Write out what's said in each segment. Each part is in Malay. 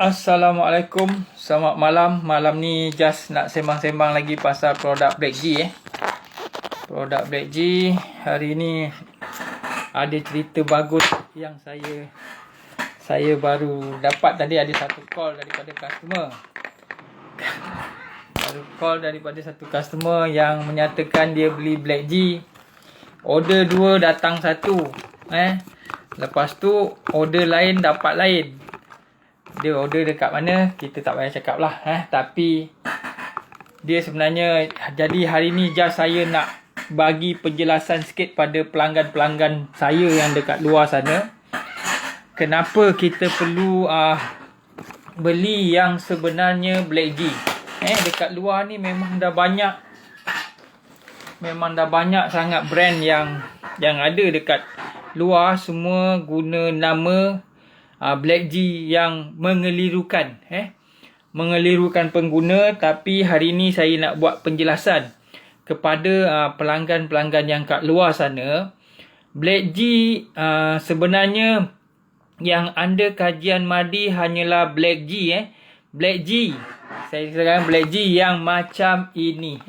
Assalamualaikum, selamat malam. Malam ni just nak sembang-sembang lagi pasal produk Black G Produk Black G hari ni ada cerita bagus yang saya baru dapat tadi. Ada satu call daripada customer yang menyatakan dia beli Black G, order 2 datang 1. Lepas tu order lain dapat lain. Dia order dekat mana kita tak payah cakap lah. Tapi dia sebenarnya, jadi hari ni just saya nak bagi penjelasan sikit pada pelanggan-pelanggan saya yang dekat luar sana, kenapa kita perlu beli yang sebenarnya Black G. Dekat luar ni memang dah banyak sangat brand yang ada dekat luar. Semua guna nama Black G yang mengelirukan pengguna. Tapi hari ni saya nak buat penjelasan kepada pelanggan-pelanggan yang kat luar sana. Black G sebenarnya yang under kajian MADI hanyalah Black G. Black G, saya katakan Black G yang macam ini.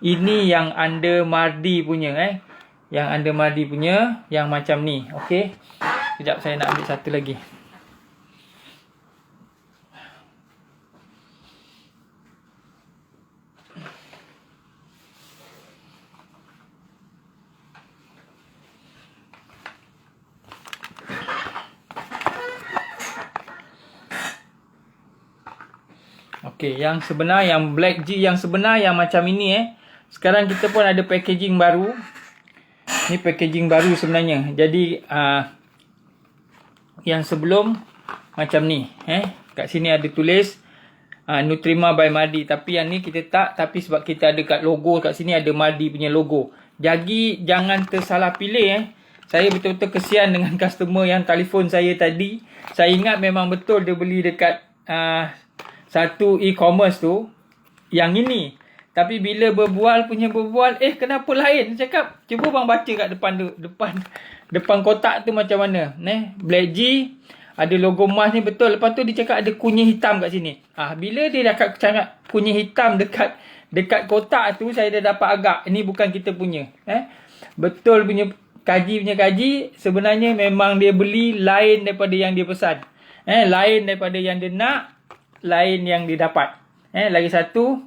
Ini yang under MADI punya. Yang under MADI punya yang macam ni. Okey. Sekejap saya nak ambil satu lagi. Okey, yang sebenar, yang Black G yang sebenar yang macam ini. Sekarang kita pun ada packaging baru. Ni packaging baru sebenarnya. Jadi yang sebelum macam ni. Kat sini ada tulis Nutrima by MADI. Tapi yang ni kita tak. Tapi sebab kita ada kat logo kat sini ada MADI punya logo. Jadi jangan tersalah pilih. Saya betul-betul kesian dengan customer yang telefon saya tadi. Saya ingat memang betul dia beli dekat satu e-commerce tu yang ini. Tapi bila berbual, kenapa lain? Saya cakap, cuba bang baca kat depan kotak tu macam mana. Black G ada logo emas ni betul. Lepas tu dia cakap ada kunyit hitam kat sini. Bila dia dah cakap kunyit hitam dekat kotak tu, saya dah dapat agak ini bukan kita punya. Betul punya kaji. Sebenarnya memang dia beli lain daripada yang dia pesan. Lain daripada yang dia nak, lain yang dia dapat. Lagi satu,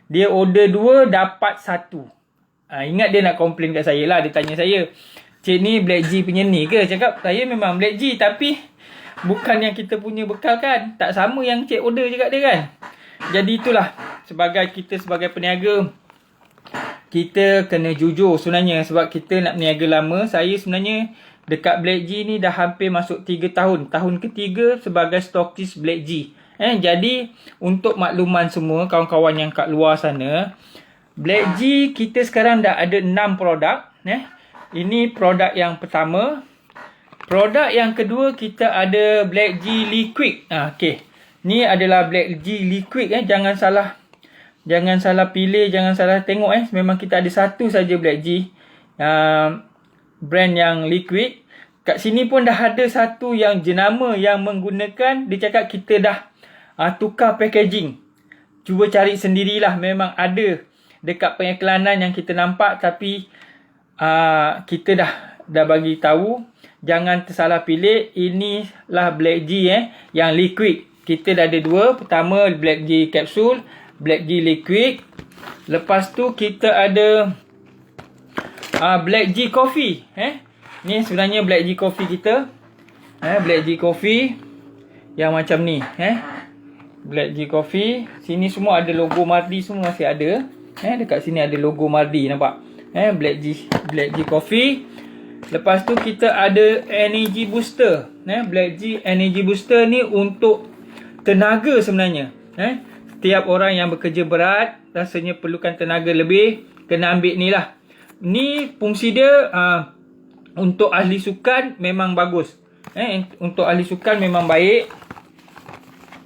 dia order 2 dapat 1. Ingat dia nak komplain kat saya lah. Dia tanya saya, cik ni Black G punya ni ke? Cakap, saya memang Black G tapi bukan yang kita punya bekal kan. Tak sama yang cik order cakap dia kan. Jadi itulah, sebagai peniaga, kita kena jujur sebenarnya. Sebab kita nak peniaga lama. Saya sebenarnya dekat Black G ni dah hampir masuk 3 tahun. Tahun ketiga sebagai stokis Black G. Jadi untuk makluman semua kawan-kawan yang kat luar sana, Black G kita sekarang dah ada 6 produk. Ini produk yang pertama. Produk yang kedua kita ada Black G Liquid. Okey. Ni adalah Black G Liquid. Jangan salah pilih, jangan salah tengok. Memang kita ada satu saja Black G brand yang liquid. Kat sini pun dah ada satu yang jenama yang menggunakan. Dia cakap kita dah tukar packaging. Cuba cari sendirilah. Memang ada dekat pengiklanan yang kita nampak. Tapi kita dah bagi tahu. Jangan tersalah pilih. Inilah Black G yang liquid. Kita dah ada 2. Pertama Black G capsule, Black G liquid. Lepas tu kita ada Black G coffee. Ni sebenarnya Black G coffee kita. Black G coffee yang macam ni. Black G coffee. Sini semua ada logo MADI, semua masih ada. Dekat sini ada logo MADI, nampak? Black G coffee. Lepas tu kita ada energy booster. Black G energy booster ni untuk tenaga sebenarnya. Setiap orang yang bekerja berat, rasanya perlukan tenaga lebih, kena ambil ni lah. Ni fungsi dia untuk ahli sukan memang bagus. Untuk ahli sukan memang baik.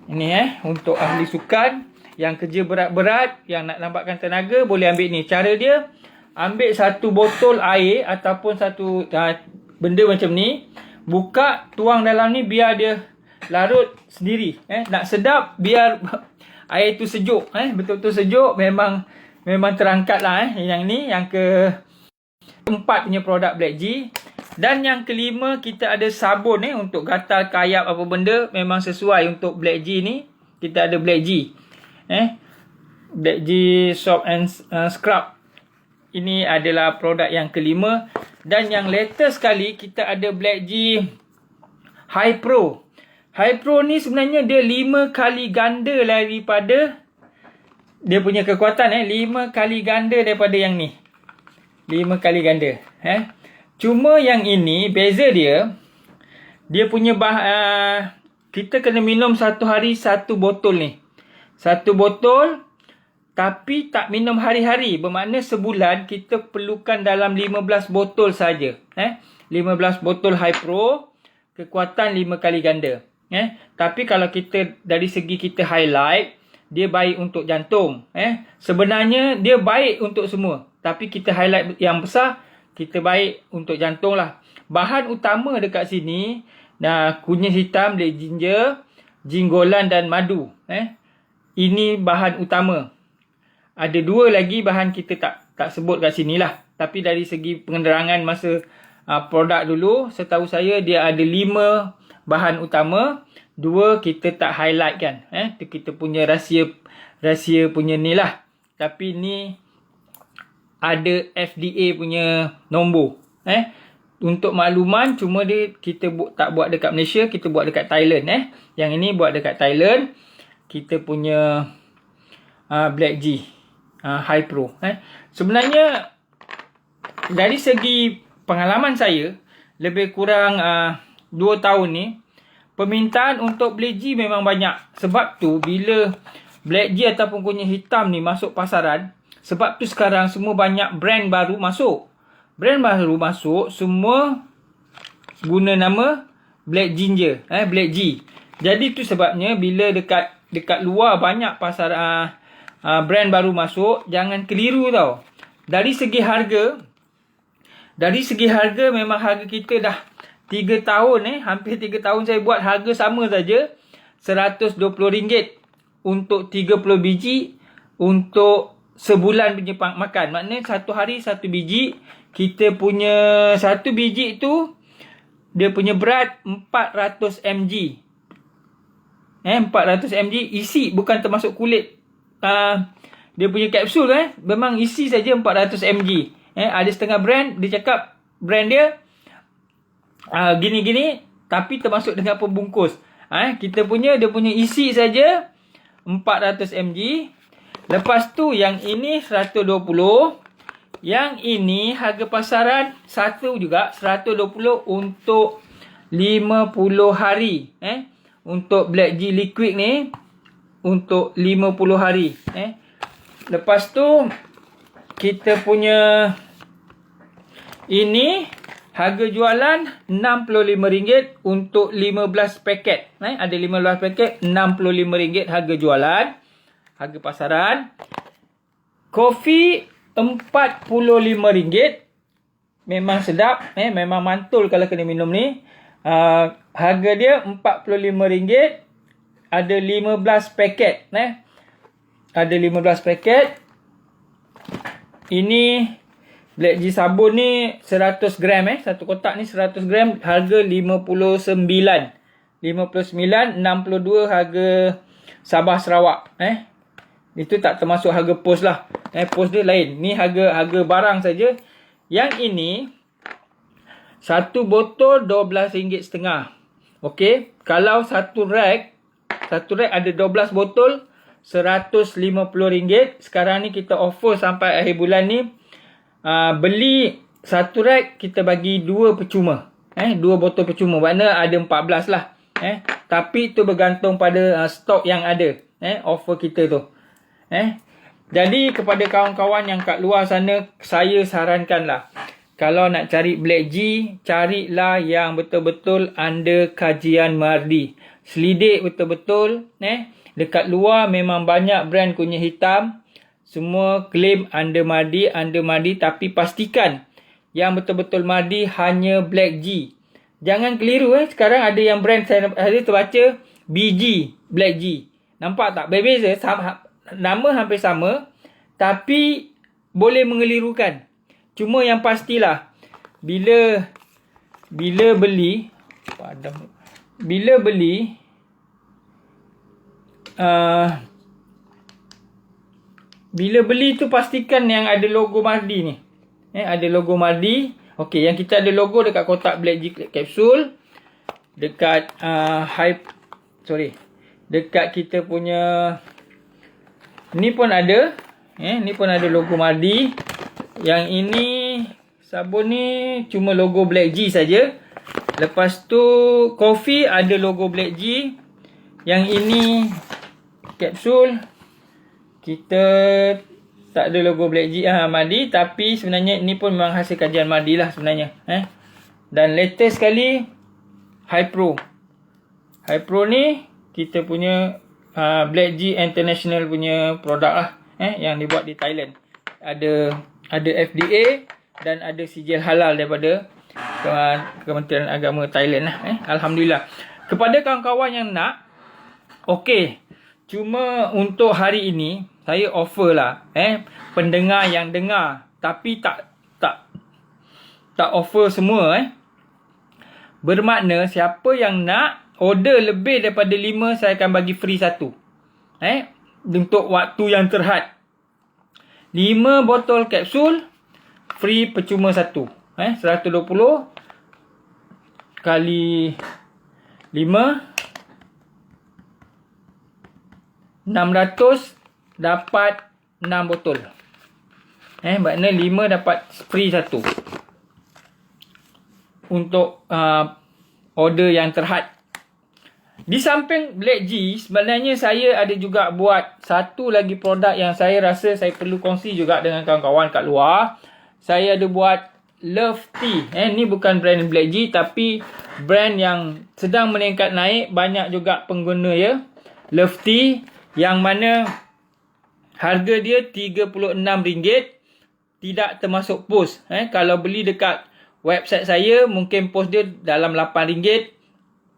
Ini untuk ahli sukan yang kerja berat-berat, yang nak nampakkan tenaga, boleh ambil ni. Cara dia, ambil satu botol air ataupun satu benda macam ni, buka, tuang dalam ni, biar dia larut sendiri. Nak sedap biar air tu sejuk. Betul-betul sejuk. Memang terangkat lah. Yang ni, yang keempat punya produk Black G. Dan yang kelima, kita ada sabun untuk gatal kayap apa benda. Memang sesuai untuk Black G ni. Kita ada Black G. Black G Soap and Scrub. Ini adalah produk yang kelima. Dan yang latest sekali, kita ada Black G High Pro. High Pro ni sebenarnya dia 5 kali ganda daripada dia punya kekuatan. 5 kali ganda daripada yang ni. 5 kali ganda. Cuma yang ini, beza dia punya kita kena minum satu hari satu botol ni. Satu botol, tapi tak minum hari-hari. Bermakna sebulan kita perlukan dalam 15 botol saja. 15 botol High Pro, kekuatan 5 kali ganda. Tapi kalau kita dari segi kita highlight, dia baik untuk jantung. Sebenarnya dia baik untuk semua. Tapi kita highlight yang besar, kita baik untuk jantung lah. Bahan utama dekat sini, kunyit hitam, black ginger, jinggolan dan madu. Ini bahan utama. Ada 2 lagi bahan kita tak sebut kat sini lah. Tapi dari segi penerangan masa produk dulu, setahu saya dia ada 5 bahan utama. 2 kita tak highlight kan. Itu kita punya rahsia punya ni lah. Tapi ni ada FDA punya nombor. Untuk makluman, cuma kita tak buat dekat Malaysia, kita buat dekat Thailand. Yang ini buat dekat Thailand. Kita punya Black G High Pro. Sebenarnya dari segi pengalaman saya, lebih kurang 2 tahun ni, permintaan untuk Black G memang banyak. Sebab tu bila Black G ataupun kunyit hitam ni masuk pasaran, sebab tu sekarang semua banyak brand baru masuk. Brand baru masuk, semua guna nama Black Ginger, Black G. Jadi tu sebabnya bila dekat luar banyak pasar brand baru masuk, jangan keliru tau. Dari segi harga memang harga kita dah 3 tahun hampir 3 tahun saya buat harga sama saja, RM120 untuk 30 biji untuk sebulan punya makan. Maknanya satu hari satu biji. Kita punya satu biji tu dia punya berat 400 mg. 400 mg isi, bukan termasuk kulit. Dia punya kapsul memang isi saja 400 mg. Ada setengah brand dia cakap brand dia gini-gini, tapi termasuk dengan pembungkus. Kita punya dia punya isi saja 400 mg. Lepas tu yang ini 120. Yang ini harga pasaran satu juga 120 untuk 50 hari. Untuk Black G liquid ni untuk 50 hari. Lepas tu kita punya ini harga jualan RM65 untuk 15 paket. Ada 15 paket, RM65 harga jualan. Harga pasaran. Kopi RM45. Memang sedap. Memang mantul kalau kena minum ni. Harga dia RM45. Ada 15 paket. Ada 15 paket. Ini Black G sabun ni 100 gram. Satu kotak ni 100 gram. Harga RM59. 62 harga Sabah Sarawak. Itu tak termasuk harga pos lah. Pos dia lain. Ni harga barang saja. Yang ini satu botol RM12.5. Okey, kalau satu rack ada 12 botol RM150. Sekarang ni kita offer sampai akhir bulan ni. Beli satu rack kita bagi 2 percuma. 2 botol percuma. Maknanya ada 14 lah. Tapi itu bergantung pada stok yang ada. Offer kita tu. Jadi kepada kawan-kawan yang kat luar sana, saya sarankanlah, kalau nak cari Black G, carilah yang betul-betul under kajian Mardi. Selidik betul-betul. Dekat luar memang banyak brand kunyit hitam. Semua claim under Mardi. Tapi pastikan yang betul-betul Mardi hanya Black G. Jangan keliru sekarang ada yang brand saya ada terbaca BG, Black G. Nampak tak? Berbeza, nama hampir sama tapi boleh mengelirukan. Cuma yang pastilah bila beli bila beli tu pastikan yang ada logo Mardi ni. Ada logo Mardi. Okey, yang kita ada logo dekat kotak Black G capsule. Dekat dekat kita punya ni pun ada. Ni pun ada logo Mardi. Yang ini sabun ni cuma logo Black G saja. Lepas tu coffee ada logo Black G. Yang ini kapsul kita tak ada logo Black G Mardi, tapi sebenarnya ini pun memang hasil kajian Mardi lah sebenarnya. Dan latest sekali High Pro ni kita punya Black G International punya produk lah, yang dibuat di Thailand. Ada FDA dan ada sijil halal daripada Kementerian Agama Thailand lah. Alhamdulillah. Kepada kawan-kawan yang nak, okey, cuma untuk hari ini saya offer lah, pendengar yang dengar, tapi tak offer semua. Bermakna siapa yang nak order lebih daripada 5, saya akan bagi free 1. Untuk waktu yang terhad. 5 botol kapsul free percuma 1. 120 kali 5 600 dapat 6 botol. Maknanya 5 dapat free 1. Untuk order yang terhad. Di samping Black G, sebenarnya saya ada juga buat satu lagi produk yang saya rasa saya perlu kongsi juga dengan kawan-kawan kat luar. Saya ada buat Love Tea. Ni bukan brand Black G, tapi brand yang sedang meningkat naik. Banyak juga pengguna ya. Love Tea, yang mana harga dia RM36, tidak termasuk pos. Kalau beli dekat website saya, mungkin pos dia dalam RM8.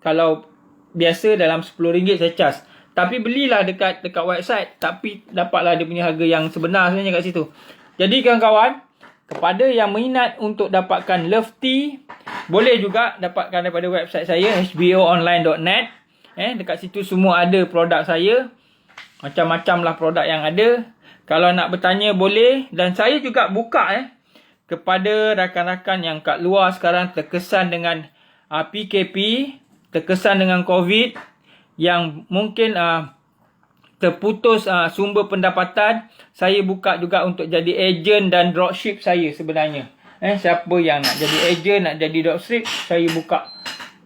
Kalau biasa dalam RM10 saya charge. Tapi belilah dekat website, tapi dapatlah dia punya harga yang sebenar sebenarnya kat situ. Jadi kawan-kawan, kepada yang minat untuk dapatkan Love Tea, boleh juga dapatkan daripada website saya, hboonline.net. Dekat situ semua ada produk saya. Macam-macam lah produk yang ada. Kalau nak bertanya boleh. Dan saya juga buka kepada rakan-rakan yang kat luar sekarang terkesan dengan PKP, terkesan dengan COVID, yang mungkin terputus sumber pendapatan. Saya buka juga untuk jadi ejen dan dropship saya sebenarnya. Siapa yang nak jadi ejen, nak jadi dropship, saya buka.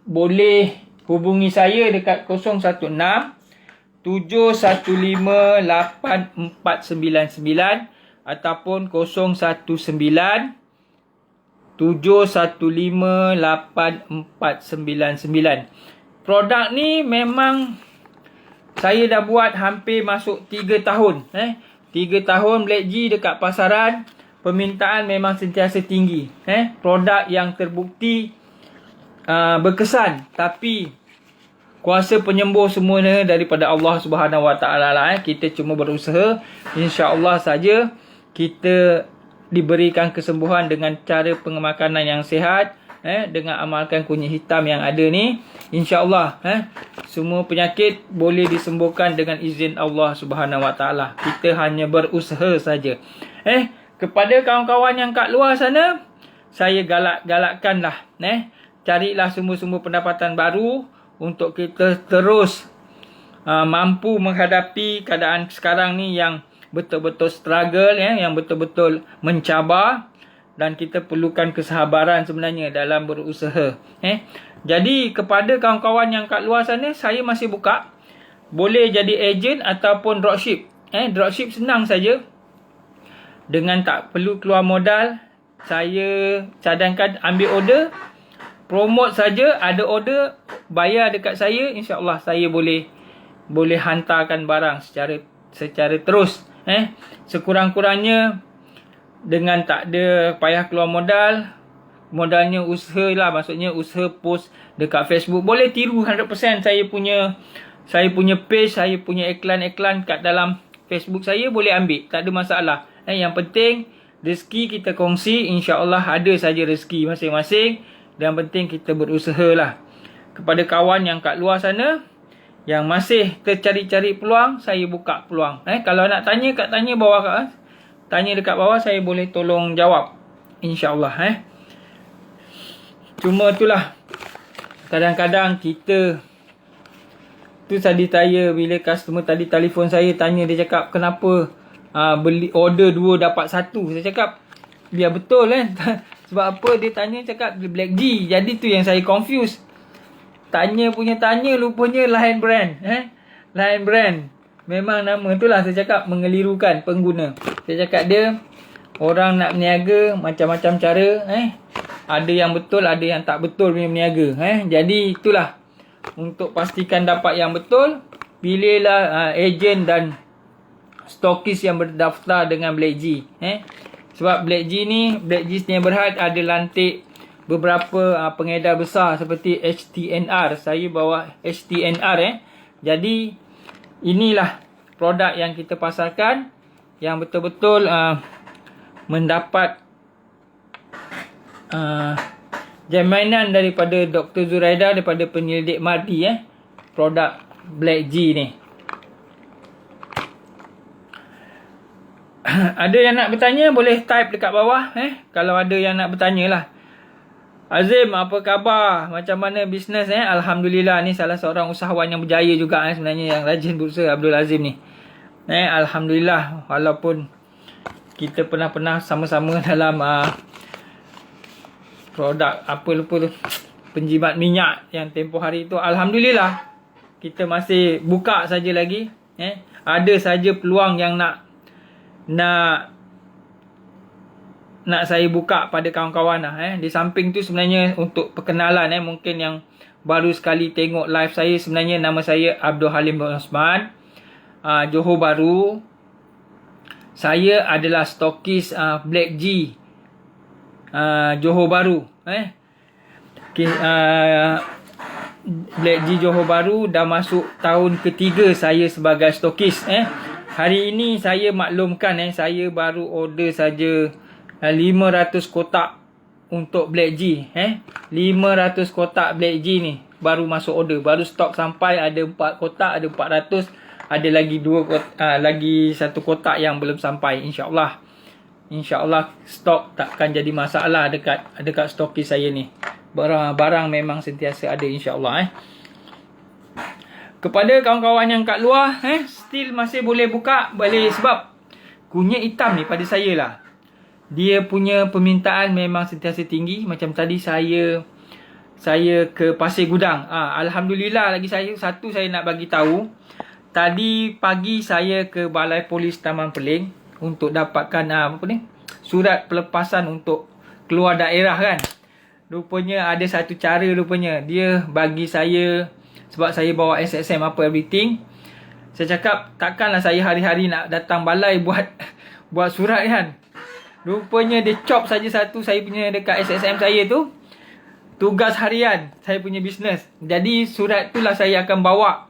Boleh hubungi saya dekat 016 7158499 ataupun 01971588499. Produk ni memang saya dah buat hampir masuk 3 tahun. 3 tahun Black G dekat pasaran, permintaan memang sentiasa tinggi. Produk yang terbukti berkesan, tapi kuasa penyembuh semuanya daripada Allah Subhanahu Wa Taala lah. Kita cuma berusaha, insya-Allah saja kita diberikan kesembuhan dengan cara pemakanan yang sihat, dengan amalkan kunyit hitam yang ada ni, insya-Allah semua penyakit boleh disembuhkan dengan izin Allah Subhanahu Wa Taala. Kita hanya berusaha saja. Kepada kawan-kawan yang kat luar sana, saya galakkanlah, carilah sumber-sumber pendapatan baru untuk kita terus mampu menghadapi keadaan sekarang ni yang betul-betul struggle, yang betul-betul mencabar, dan kita perlukan kesabaran sebenarnya dalam berusaha. Jadi kepada kawan-kawan yang kat luar sana, saya masih buka. Boleh jadi ejen ataupun dropship. Dropship senang saja. Dengan tak perlu keluar modal, saya cadangkan ambil order, promote saja, ada order, bayar dekat saya, insya-Allah saya boleh hantarkan barang secara terus. Sekurang-kurangnya dengan tak ada payah keluar modal, modalnya usaha lah, maksudnya usaha post dekat Facebook. Boleh tiru 100% saya punya page, saya punya iklan-iklan kat dalam Facebook saya, boleh ambil, tak ada masalah. Yang penting rezeki kita kongsi, insya-Allah ada saja rezeki masing-masing. Dan penting kita berusaha lah. Kepada kawan yang kat luar sana yang masih tercari-cari peluang, saya buka peluang. Kalau nak tanya, tanya bawah kat, tanya dekat bawah, saya boleh tolong jawab, insya-Allah. Cuma itulah, kadang-kadang kita tu tadi saya, bila customer tadi telefon saya tanya, dia cakap kenapa beli order 2 dapat 1. Saya cakap biar betul kan. Sebab apa dia tanya, cakap Black G. Jadi tu yang saya confuse. Tanya lupanya lain brand. Lain brand. Memang nama tu lah, saya cakap mengelirukan pengguna. Saya cakap dia, orang nak berniaga macam-macam cara. Ada yang betul, ada yang tak betul punya berniaga. Jadi itulah, untuk pastikan dapat yang betul, pilihlah ejen dan stokis yang berdaftar dengan Black G. Sebab Black G Sdn Bhd ada lantik beberapa pengedar besar seperti HTNR. Saya bawa HTNR. Jadi inilah produk yang kita pasarkan, yang betul-betul mendapat jaminan daripada Dr. Zuraida, daripada penyelidik Mardi. Produk Black G ni. Ada yang nak bertanya, boleh type dekat bawah. Kalau ada yang nak bertanya lah. Azim, apa khabar? Macam mana bisnes? Alhamdulillah, ni salah seorang usahawan yang berjaya juga sebenarnya, yang rajin berusaha, Abdul Azim ni. Alhamdulillah, walaupun kita pernah sama-sama dalam produk apa lupa tu, penjimat minyak yang tempoh hari tu. Alhamdulillah, kita masih buka saja lagi. Ada saja peluang yang nak saya buka pada kawan-kawan lah. Di samping tu sebenarnya untuk perkenalan, mungkin yang baru sekali tengok live saya, sebenarnya nama saya Abdul Halim bin Osman, Johor Bahru. Saya adalah stokis Black G Johor Bahru. Black G Johor Bahru dah masuk tahun ketiga saya sebagai stokis. Hari ini saya maklumkan, saya baru order saja 500 kotak untuk Black G. 500 kotak Black G ni baru masuk order, baru stok sampai, ada 4 kotak, ada 400, ada lagi 1 kotak yang belum sampai. InsyaAllah stok takkan jadi masalah dekat stokis saya ni. Barang memang sentiasa ada, insyaAllah. Kepada kawan-kawan yang kat luar, still masih boleh buka, boleh, sebab kunyit hitam ni pada saya lah, dia punya permintaan memang sentiasa tinggi. Macam tadi saya ke Pasir Gudang. Alhamdulillah, lagi saya nak bagi tahu. Tadi pagi saya ke Balai Polis Taman Peling untuk dapatkan surat pelepasan untuk keluar daerah kan. Rupanya ada satu cara, rupanya dia bagi saya, sebab saya bawa SSM apa everything. Saya cakap takkanlah saya hari-hari nak datang balai buat surat kan. Rupanya dia chop saja satu saya punya dekat SSM saya tu, tugas harian saya punya bisnes. Jadi surat itulah saya akan bawa.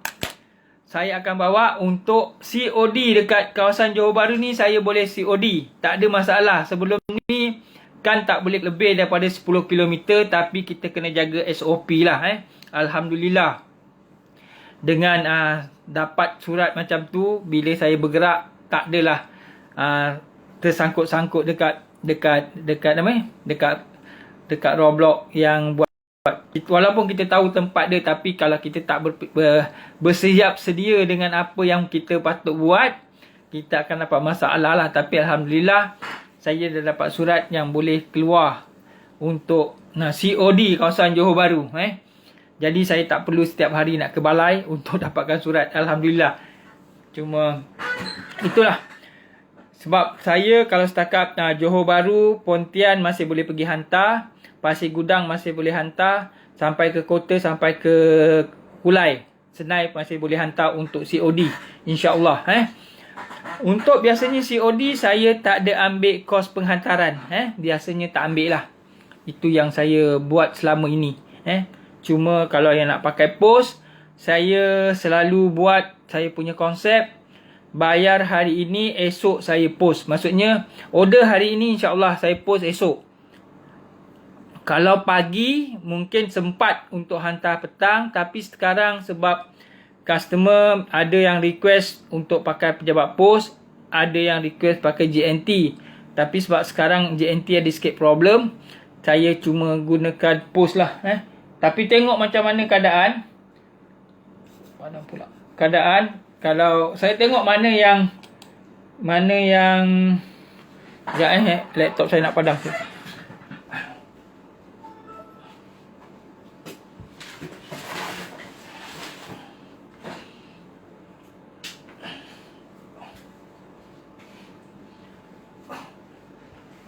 Saya akan bawa untuk COD dekat kawasan Johor Bahru ni, saya boleh COD. Tak ada masalah. Sebelum ni kan tak boleh lebih daripada 10 km, tapi kita kena jaga SOP lah. Alhamdulillah. Dengan dapat surat macam tu, bila saya bergerak tak adalah tersangkut-sangkut dekat roadblock yang buat. Walaupun kita tahu tempat dia, tapi kalau kita tak bersiap sedia dengan apa yang kita patut buat, kita akan dapat masalah lah. Tapi Alhamdulillah, saya dah dapat surat yang boleh keluar untuk COD kawasan Johor Bahru. Jadi saya tak perlu setiap hari nak ke balai untuk dapatkan surat. Alhamdulillah. Cuma itulah. Sebab saya kalau setakat Johor Bahru, Pontian masih boleh pergi hantar, Pasir Gudang masih boleh hantar, sampai ke kota, sampai ke Kulai, Senai masih boleh hantar untuk COD, insya-Allah. Untuk biasanya COD saya tak ada ambil kos penghantaran, biasanya tak ambil lah. Itu yang saya buat selama ini. Cuma kalau yang nak pakai post, saya selalu buat saya punya konsep, bayar hari ini, esok saya post. Maksudnya order hari ini, insyaAllah saya post esok. Kalau pagi mungkin sempat untuk hantar petang, tapi sekarang sebab customer ada yang request untuk pakai pejabat post, ada yang request pakai JNT. Tapi sebab sekarang JNT ada sikit problem, saya cuma gunakan post lah. Tapi tengok macam mana keadaan. Mana pula keadaan. Kalau saya tengok mana yang sekejap, laptop saya nak padam.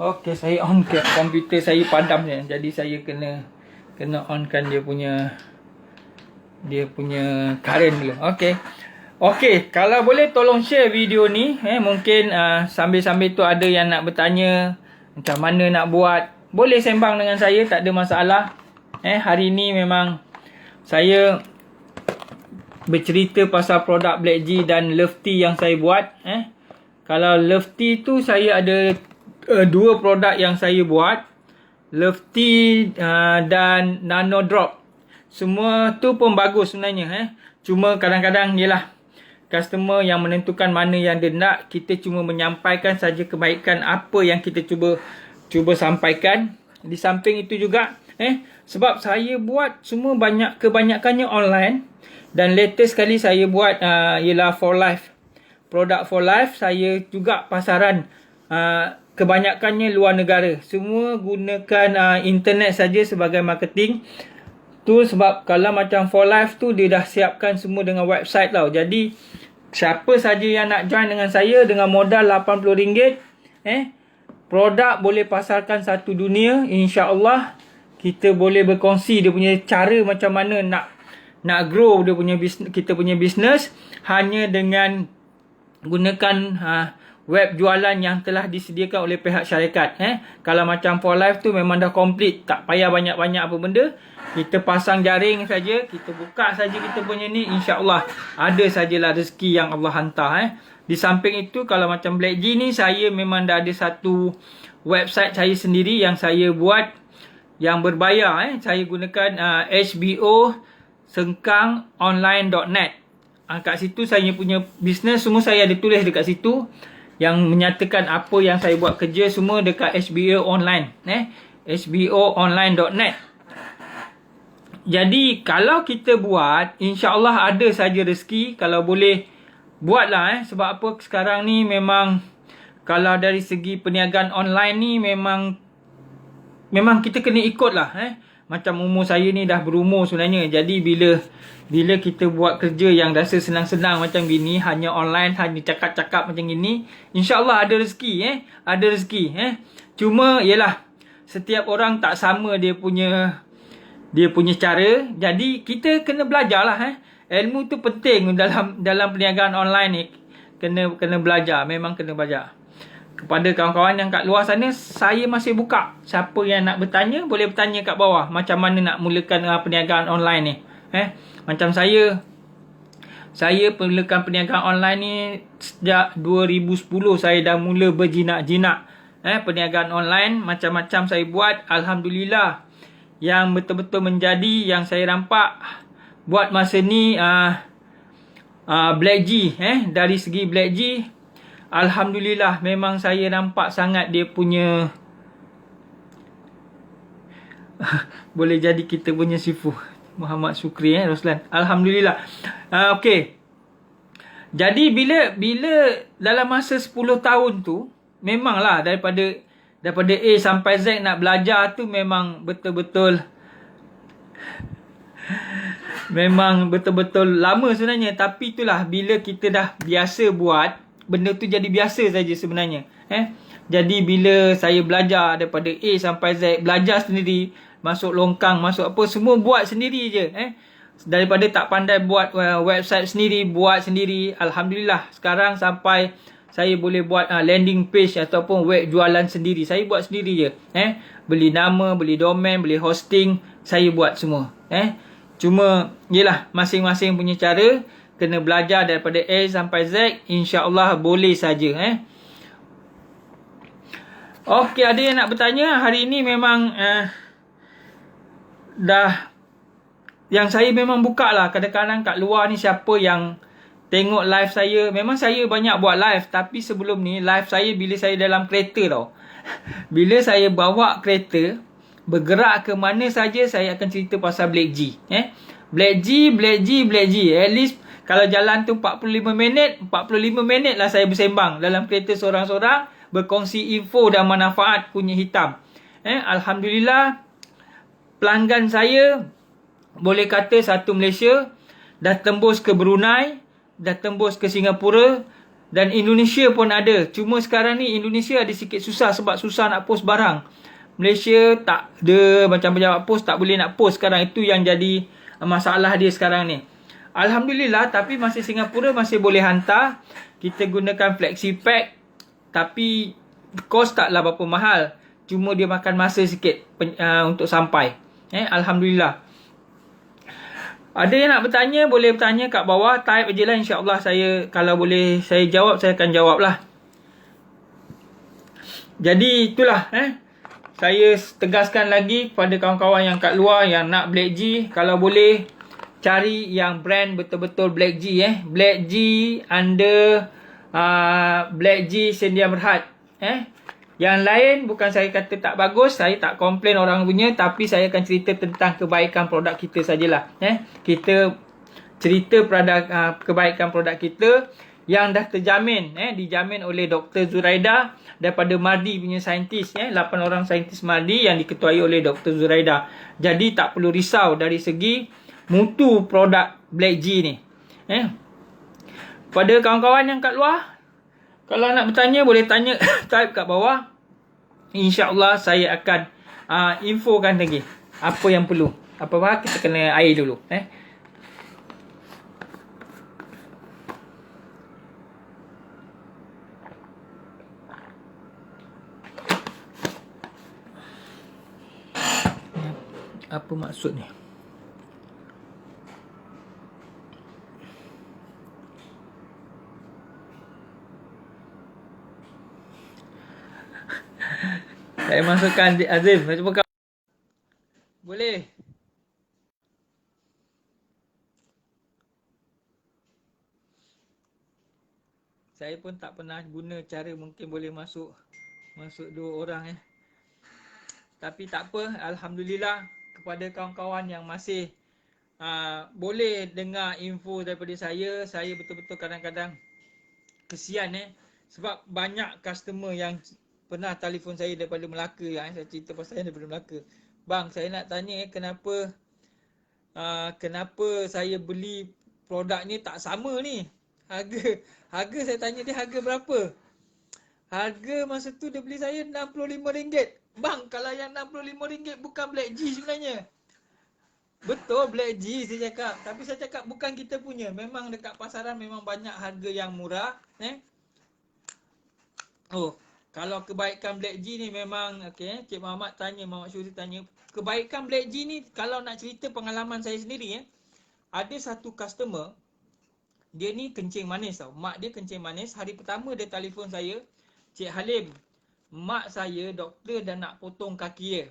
Okey, saya on komputer saya padam je. Jadi saya kena onkan dia punya current dulu. Okey, kalau boleh tolong share video ni. Mungkin sambil-sambil tu ada yang nak bertanya macam mana nak buat, boleh sembang dengan saya, tak ada masalah. Hari ni memang saya bercerita pasal produk Black G dan Love Tea yang saya buat. Kalau Love Tea tu saya ada dua produk yang saya buat, Love Tea dan Nano Drop. Semua tu pun bagus sebenarnya. Cuma kadang-kadang yelah, customer yang menentukan mana yang dia nak. Kita cuma menyampaikan saja kebaikan apa yang kita cuba sampaikan. Di samping itu juga sebab saya buat semua kebanyakannya online. Dan latest sekali saya buat ialah For Life. Produk For Life saya juga pasaran kebanyakannya luar negara. Semua gunakan internet saja sebagai marketing. Tu sebab kalau macam For Life tu dia dah siapkan semua dengan website tau. Jadi siapa saja yang nak join dengan saya dengan modal RM80, produk boleh pasarkan satu dunia. InsyaAllah kita boleh berkongsi dia punya cara macam mana nak grow dia punya kita punya business hanya dengan gunakan web jualan yang telah disediakan oleh pihak syarikat. Kalau macam For Life tu memang dah complete, tak payah banyak-banyak apa benda. Kita pasang jaring saja, kita buka saja kita punya ni, insya-Allah ada sajalah rezeki yang Allah hantar. Di samping itu kalau macam Black G ni, saya memang dah ada satu website saya sendiri yang saya buat yang berbayar. Saya gunakan HBO sengkangonline.net. Kat situ saya punya bisnes semua saya ada tulis dekat situ, yang menyatakan apa yang saya buat kerja semua dekat HBO online. hboonline.net. Jadi kalau kita buat, insya-Allah ada saja rezeki. Kalau boleh buatlah. Sebab apa sekarang ni memang kalau dari segi perniagaan online ni memang kita kena ikut lah. Macam umur saya ni dah berumur sebenarnya. Jadi bila kita buat kerja yang rasa senang-senang macam gini, hanya online, hanya cakap-cakap macam gini, insya-Allah ada rezeki. Ada rezeki. Cuma yelah, setiap orang tak sama dia punya cara. Jadi kita kena belajar lah. Ilmu tu penting dalam perniagaan online ni. Kena belajar. Memang kena belajar. Kepada kawan-kawan yang kat luar sana, saya masih buka. Siapa yang nak bertanya, boleh bertanya kat bawah. Macam mana nak mulakan perniagaan online ni. Macam saya mulakan perniagaan online ni sejak 2010. Saya dah mula berjinak-jinak. Perniagaan online macam-macam saya buat. Alhamdulillah. Yang betul-betul menjadi, yang saya nampak buat masa ni Black G. Dari segi Black G, alhamdulillah memang saya nampak sangat dia punya boleh jadi kita punya sifu Muhammad Sukri Roslan. Alhamdulillah. Okey. Jadi bila dalam masa 10 tahun tu, memanglah daripada A sampai Z nak belajar tu memang betul-betul lama sebenarnya. Tapi itulah, bila kita dah biasa buat, benda tu jadi biasa saja sebenarnya. Jadi bila saya belajar daripada A sampai Z, belajar sendiri, masuk longkang, masuk apa, semua buat sendiri je. Daripada tak pandai buat website sendiri, buat sendiri. Alhamdulillah sekarang sampai saya boleh buat landing page ataupun web jualan sendiri. Saya buat sendiri je. Beli nama, beli domain, beli hosting, saya buat semua. Cuma yelah, masing-masing punya cara. Kena belajar daripada A sampai Z, insya-Allah boleh saja. Okey, ada yang nak bertanya? Hari ini memang yang saya memang buka lah. Kadang-kadang kat luar ni siapa yang tengok live saya. Memang saya banyak buat live. Tapi sebelum ni live saya bila saya dalam kereta tau. Bila saya bawa kereta, bergerak ke mana saja, saya akan cerita pasal Black G. Black G. At least kalau jalan tu 45 minit lah saya bersembang dalam kereta seorang-seorang, berkongsi info dan manfaat kunyit hitam. Alhamdulillah, pelanggan saya boleh kata satu Malaysia, dah tembus ke Brunei, dah tembus ke Singapura, dan Indonesia pun ada. Cuma sekarang ni Indonesia ada sikit susah sebab susah nak post barang. Malaysia tak ada, macam pejabat pos tak boleh nak post sekarang. Itu yang jadi masalah dia sekarang ni. Alhamdulillah, tapi masih Singapura masih boleh hantar. Kita gunakan flexi pack, tapi kos taklah berapa mahal. Cuma dia makan masa sikit untuk sampai. Alhamdulillah. Ada yang nak bertanya, boleh bertanya kat bawah. Type je lah, insya-Allah saya, kalau boleh saya jawab, saya akan jawab lah. Jadi itulah saya tegaskan lagi kepada kawan-kawan yang kat luar yang nak Black G, kalau boleh cari yang brand betul-betul Black G. Black G under Black G Sendia Berhad. Yang lain bukan saya kata tak bagus, saya tak komplain orang punya, tapi saya akan cerita tentang kebaikan produk kita sajalah. Kita cerita kebaikan produk kita yang dah terjamin, dijamin oleh Dr. Zuraida daripada Mardi punya saintis. 8 orang saintis Mardi yang diketuai oleh Dr. Zuraida. Jadi tak perlu risau dari segi mutu produk Black G ni. Pada kawan-kawan yang kat luar, kalau nak bertanya boleh tanya type kat bawah. InsyaAllah saya akan infokan lagi apa yang perlu. Apa-apa kita kena air dulu. Apa maksud ni? Saya masukkan Azim. Cuba kau. Boleh. Saya pun tak pernah guna cara mungkin boleh masuk 2 orang. Tapi tak apa. Alhamdulillah kepada kawan-kawan yang masih boleh dengar info daripada saya. Saya betul-betul kadang-kadang kesian sebab banyak customer yang pernah telefon saya daripada Melaka. Saya cerita pasal saya daripada Melaka. Bang, saya nak tanya kenapa saya beli produk ni tak sama ni. Harga saya tanya dia harga berapa. Harga masa tu dia beli saya RM65. Bang, kalau yang RM65 bukan Black G sebenarnya. Betul Black G saya cakap. Tapi saya cakap bukan kita punya. Memang dekat pasaran memang banyak harga yang murah. Kalau kebaikan Black G ni memang Cik Muhammad tanya, Muhammad Syuri tanya, kebaikan Black G ni kalau nak cerita pengalaman saya sendiri ada satu customer, dia ni kencing manis tau. Mak dia kencing manis. Hari pertama dia telefon saya, Cik Halim, mak saya doktor dah nak potong kaki dia.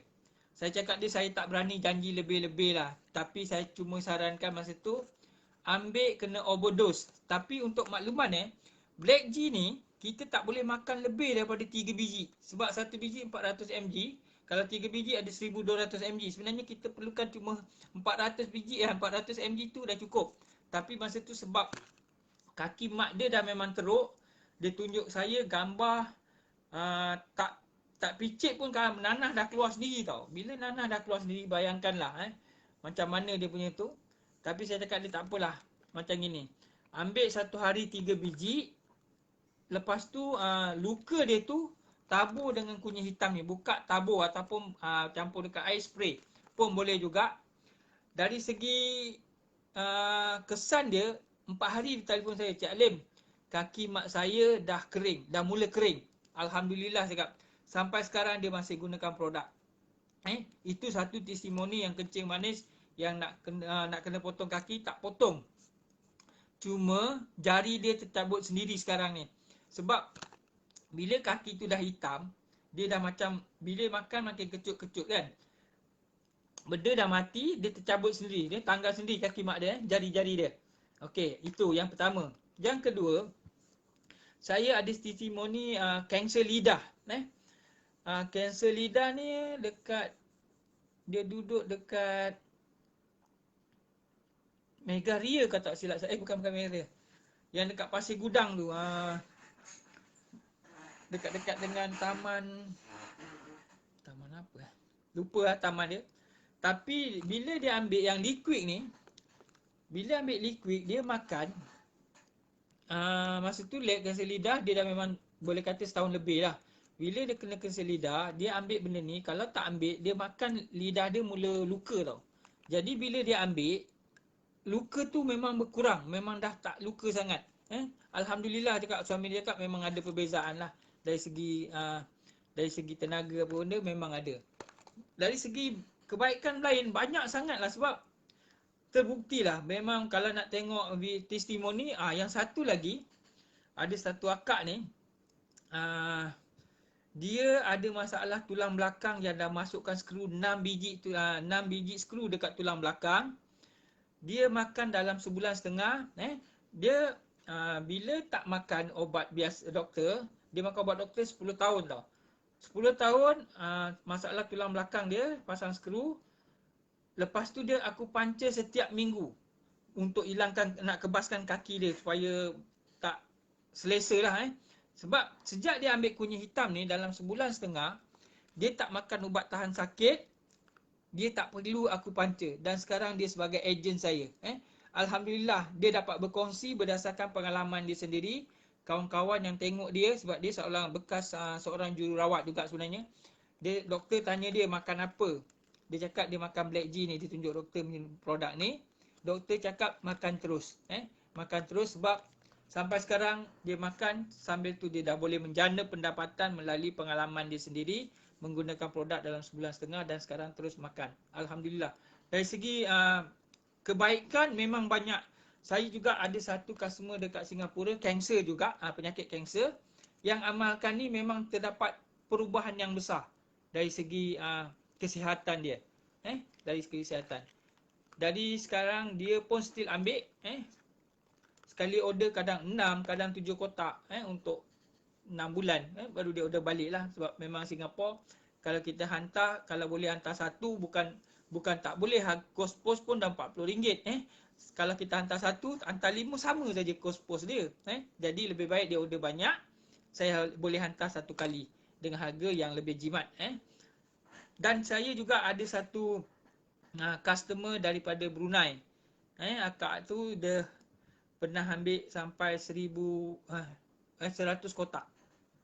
Saya cakap dia saya tak berani janji lebih-lebih lah. Tapi saya cuma sarankan masa tu ambil kena overdose. Tapi untuk makluman Black G ni kita tak boleh makan lebih daripada 3 biji. Sebab 1 biji 400 mg. Kalau 3 biji ada 1200 mg. Sebenarnya kita perlukan cuma 400 biji. 400 mg tu dah cukup. Tapi masa tu sebab kaki mak dia dah memang teruk. Dia tunjuk saya gambar tak picit pun nanah dah keluar sendiri tau. Bila nanah dah keluar sendiri, bayangkanlah macam mana dia punya tu. Tapi saya cakap dia tak apalah. Macam gini. Ambil 1 hari 3 biji. Lepas tu luka dia tu tabur dengan kunyit hitam ni. Buka tabur ataupun campur dekat air spray pun boleh juga. Dari segi kesan dia, 4 hari dia telefon saya, Cik Alim, kaki mak saya dah kering, dah mula kering. Alhamdulillah cakap. Sampai sekarang dia masih gunakan produk. Itu satu testimoni yang kencing manis yang nak kena potong kaki, tak potong. Cuma jari dia tercabut sendiri sekarang ni. Sebab bila kaki tu dah hitam, dia dah macam bila makan makin kecut-kecut kan. Benda dah mati, dia tercabut sendiri. Dia tanggal sendiri kaki mak dia, jari-jari dia. Okey, itu yang pertama. Yang kedua, saya ada testimoni kanser lidah. Kanser lidah ni dekat, dia duduk dekat Megaria kalau tak silap saya. Bukan Megaria. Yang dekat Pasir Gudang tu. Dekat-dekat dengan taman apa? Lupa lah taman dia. Tapi bila dia ambil yang liquid ni, bila ambil liquid, dia makan. Masa tu kanser lidah, dia dah memang boleh kata setahun lebih lah. Bila dia kena kanser lidah, dia ambil benda ni. Kalau tak ambil, dia makan lidah dia mula luka tau. Jadi bila dia ambil, luka tu memang berkurang. Memang dah tak luka sangat. Alhamdulillah cakap, suami dia cakap memang ada perbezaan lah. Dari segi tenaga apa benda memang ada. Dari segi kebaikan lain banyak sangat lah, sebab terbuktilah memang kalau nak tengok testimoni. Yang satu lagi, ada satu akak ni, dia ada masalah tulang belakang yang dah masukkan skru 6 biji skru dekat tulang belakang. Dia makan dalam sebulan setengah. Dia bila tak makan obat biasa doktor, dia makan ubat doktor 10 tahun tau. 10 tahun masalah tulang belakang dia, pasang skru. Lepas tu dia aku pancur setiap minggu untuk hilangkan, nak kebaskan kaki dia supaya tak selesa lah. Sebab sejak dia ambil kunyit hitam ni dalam sebulan setengah, dia tak makan ubat tahan sakit, dia tak perlu aku pancur. Dan sekarang dia sebagai ejen saya. Alhamdulillah dia dapat berkongsi berdasarkan pengalaman dia sendiri. Kawan-kawan yang tengok dia, sebab dia seorang bekas seorang jururawat juga sebenarnya. Doktor tanya dia makan apa. Dia cakap dia makan Black G ni, dia tunjuk doktor punya produk ni. Doktor cakap makan terus. Makan terus sebab sampai sekarang dia makan, sambil tu dia dah boleh menjana pendapatan melalui pengalaman dia sendiri menggunakan produk dalam sebulan setengah, dan sekarang terus makan. Alhamdulillah. Dari segi kebaikan memang banyak. Saya juga ada satu customer dekat Singapura, kanser juga, penyakit kanser. Yang amalkan ni memang terdapat perubahan yang besar dari segi kesihatan dia. Dari segi kesihatan. Jadi sekarang dia pun still ambil. Sekali order kadang 6, kadang 7 kotak. Untuk 6 bulan. Baru dia order balik lah. Sebab memang Singapura, kalau kita hantar, kalau boleh hantar satu, bukan tak boleh. Kos pos pun dah RM40. Kalau kita hantar satu, hantar 5 sama saja kos pos dia. Jadi lebih baik dia order banyak. Saya boleh hantar satu kali dengan harga yang lebih jimat. Dan saya juga ada satu customer daripada Brunei. Akak tu dia pernah ambil sampai 100 kotak.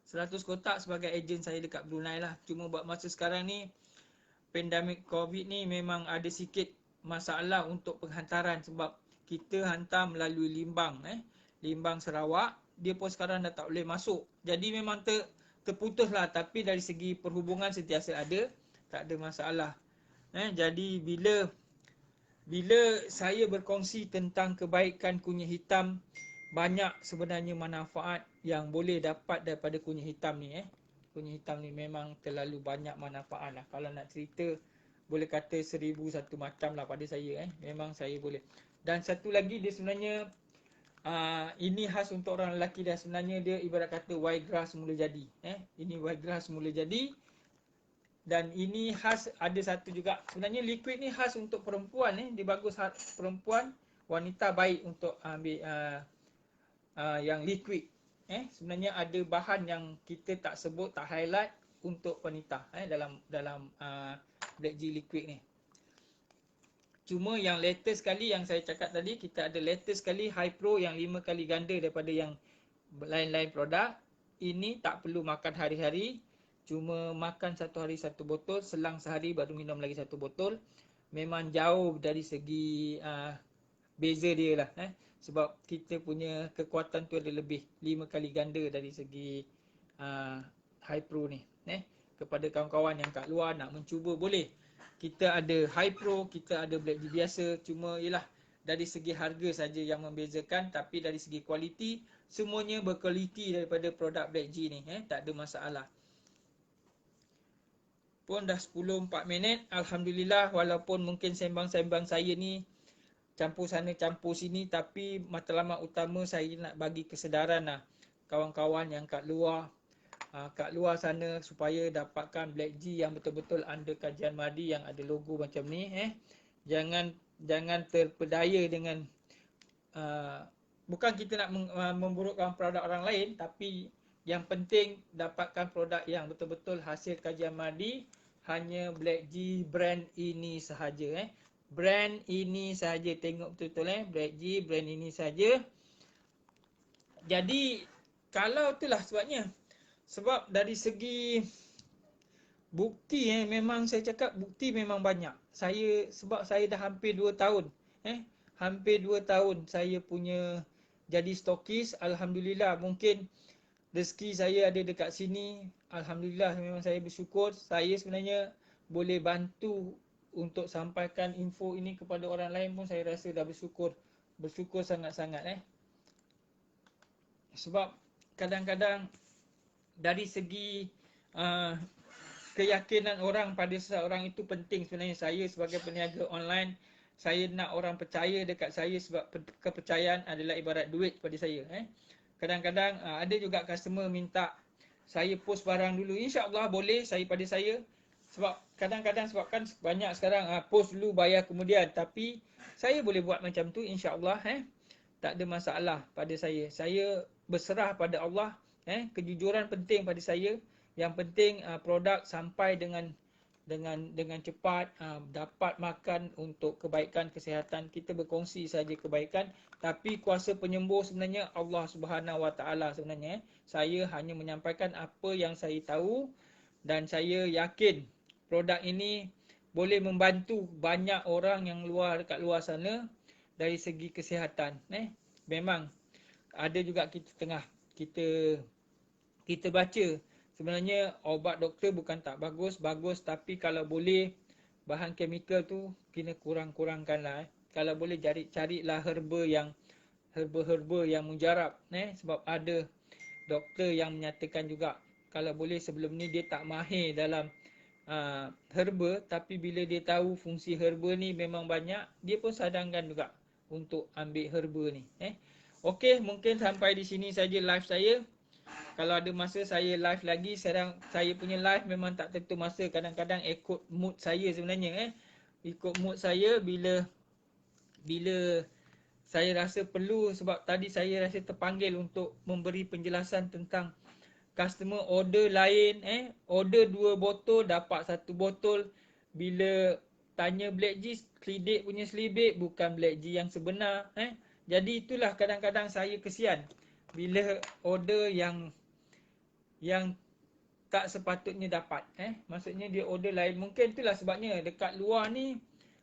100 kotak sebagai ejen saya dekat Brunei lah. Cuma buat masa sekarang ni, pandemik COVID ni memang ada sikit masalah untuk penghantaran. Sebab kita hantar melalui Limbang. Limbang Sarawak. Dia pun sekarang dah tak boleh masuk. Jadi memang terputus lah. Tapi dari segi perhubungan sentiasa ada. Tak ada masalah. Jadi bila saya berkongsi tentang kebaikan kunyit hitam, banyak sebenarnya manfaat yang boleh dapat daripada kunyit hitam ni. Kunyit hitam ni memang terlalu banyak manfaat lah. Kalau nak cerita, boleh kata 1001 macam lah pada saya. Memang saya boleh. Dan satu lagi, dia sebenarnya ini khas untuk orang lelaki. Dan sebenarnya dia ibarat kata white grass mula jadi. Ini white grass mula jadi. Dan ini khas, ada satu juga. Sebenarnya liquid ni khas untuk perempuan. Dia bagus perempuan, wanita baik untuk ambil yang liquid. Sebenarnya ada bahan yang kita tak sebut, tak highlight untuk wanita dalam Black G liquid ni. Cuma yang latest sekali yang saya cakap tadi, kita ada latest sekali High Pro yang 5 kali ganda daripada yang lain-lain produk. Ini tak perlu makan hari-hari. Cuma makan satu hari satu botol, selang sehari baru minum lagi satu botol. Memang jauh dari segi beza dia lah. sebab kita punya kekuatan tu ada lebih 5 kali ganda dari segi High Pro ni. Kepada kawan-kawan yang kat luar nak mencuba boleh. Kita ada High Pro, kita ada Black G biasa, cuma ialah dari segi harga saja yang membezakan, tapi dari segi kualiti semuanya berkualiti daripada produk Black G ni, tak ada masalah. Pun dah 10:04 minit. Alhamdulillah, walaupun mungkin sembang-sembang saya ni campur sana campur sini, tapi matlamat utama saya nak bagi kesedaran lah kawan-kawan yang kat luar sana supaya dapatkan Black G yang betul-betul under kajian Mahdi yang ada logo macam ni. Jangan terpedaya dengan bukan kita nak memburukkan produk orang lain, tapi yang penting dapatkan produk yang betul-betul hasil kajian Mahdi. Hanya Black G brand ini sahaja. Brand ini sahaja, tengok betul-betul Black G brand ini sahaja. Jadi kalau itulah sebabnya, sebab dari segi bukti memang saya cakap bukti memang banyak. Sebab saya dah hampir 2 tahun. Hampir 2 tahun saya punya jadi stokis. Alhamdulillah, mungkin rezeki saya ada dekat sini. Alhamdulillah, memang saya bersyukur. Saya sebenarnya boleh bantu untuk sampaikan info ini kepada orang lain pun saya rasa dah bersyukur. Bersyukur sangat-sangat. Sebab kadang-kadang dari segi keyakinan orang pada seseorang itu penting sebenarnya. Saya sebagai peniaga online, saya nak orang percaya dekat saya sebab kepercayaan adalah ibarat duit pada saya. Kadang-kadang ada juga customer minta saya post barang dulu. InsyaAllah boleh pada saya. Sebab kadang-kadang sebabkan banyak sekarang post dulu bayar kemudian. Tapi saya boleh buat macam tu insyaAllah. Tak ada masalah pada saya. Saya berserah pada Allah. Kejujuran penting pada saya. Yang penting produk sampai dengan cepat, dapat makan untuk kebaikan kesihatan. Kita berkongsi saja kebaikan, tapi kuasa penyembuh sebenarnya Allah Subhanahu Wa Taala sebenarnya. Saya hanya menyampaikan apa yang saya tahu dan saya yakin produk ini boleh membantu banyak orang yang kat luar sana dari segi kesihatan. Memang ada juga kita baca sebenarnya obat doktor bukan tak bagus, tapi kalau boleh bahan kimia tu kena kurang-kurangkan lah. Kalau boleh carilah herba yang mujarab. Sebab ada doktor yang menyatakan juga kalau boleh sebelum ni dia tak mahir dalam herba, tapi bila dia tahu fungsi herba ni memang banyak, dia pun sadangkan juga untuk ambil herba ni. Okey, mungkin sampai di sini saja live saya. Kalau ada masa saya live lagi. Sekarang saya punya live memang tak tentu masa. Kadang-kadang ikut mood saya sebenarnya. Ikut mood saya bila saya rasa perlu. Sebab tadi saya rasa terpanggil untuk memberi penjelasan tentang customer order lain. Order 2 botol dapat 1 botol. Bila tanya Black G, Klidik punya selibik bukan Black G yang sebenar. Jadi itulah kadang-kadang saya kesian bila order yang tak sepatutnya dapat. Maksudnya dia order lain. Mungkin itulah sebabnya dekat luar ni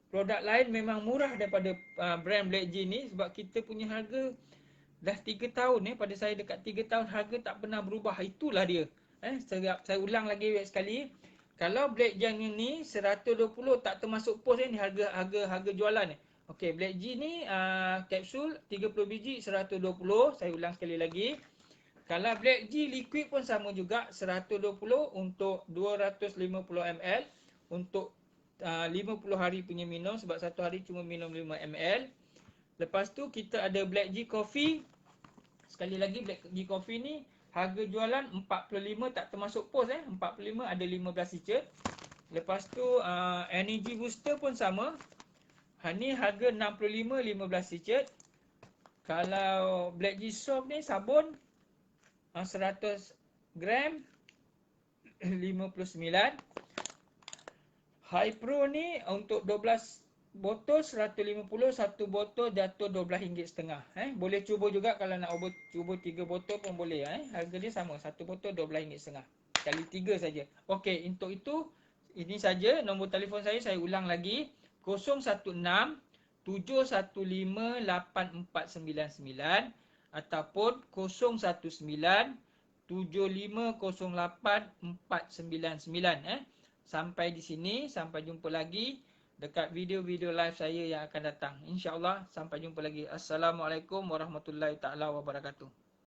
produk lain memang murah daripada brand Black G ni. Sebab kita punya harga dah 3 tahun. Pada saya dekat 3 tahun harga tak pernah berubah. Itulah dia. Saya ulang lagi sekali. Kalau Black G ni 120 tak termasuk pos ni harga jualan ni. Okey, Black G ni kapsul 30 biji 120. Saya ulang sekali lagi. Kalau Black G liquid pun sama juga 120 untuk 250 ml untuk 50 hari punya minum, sebab satu hari cuma minum 5 ml. Lepas tu kita ada Black G coffee. Sekali lagi Black G coffee ni harga jualan 45 tak termasuk pos 45 ada 15 each. Lepas tu energy booster pun sama. Ni harga 65 15 each. Kalau Black G soap ni sabun 100 gram 59. High Pro ni untuk 12 botol 150, satu botol jatuh RM12.5. Boleh cuba juga kalau nak cuba 3 botol pun boleh. Harga dia sama, satu botol RM12.5. Kali 3 saja. Okey, untuk itu ini saja nombor telefon saya ulang lagi 016 7158499 ataupun 01975084999. Sampai di sini, sampai jumpa lagi dekat video-video live saya yang akan datang. InsyaAllah, sampai jumpa lagi. Assalamualaikum warahmatullahi taala wabarakatuh.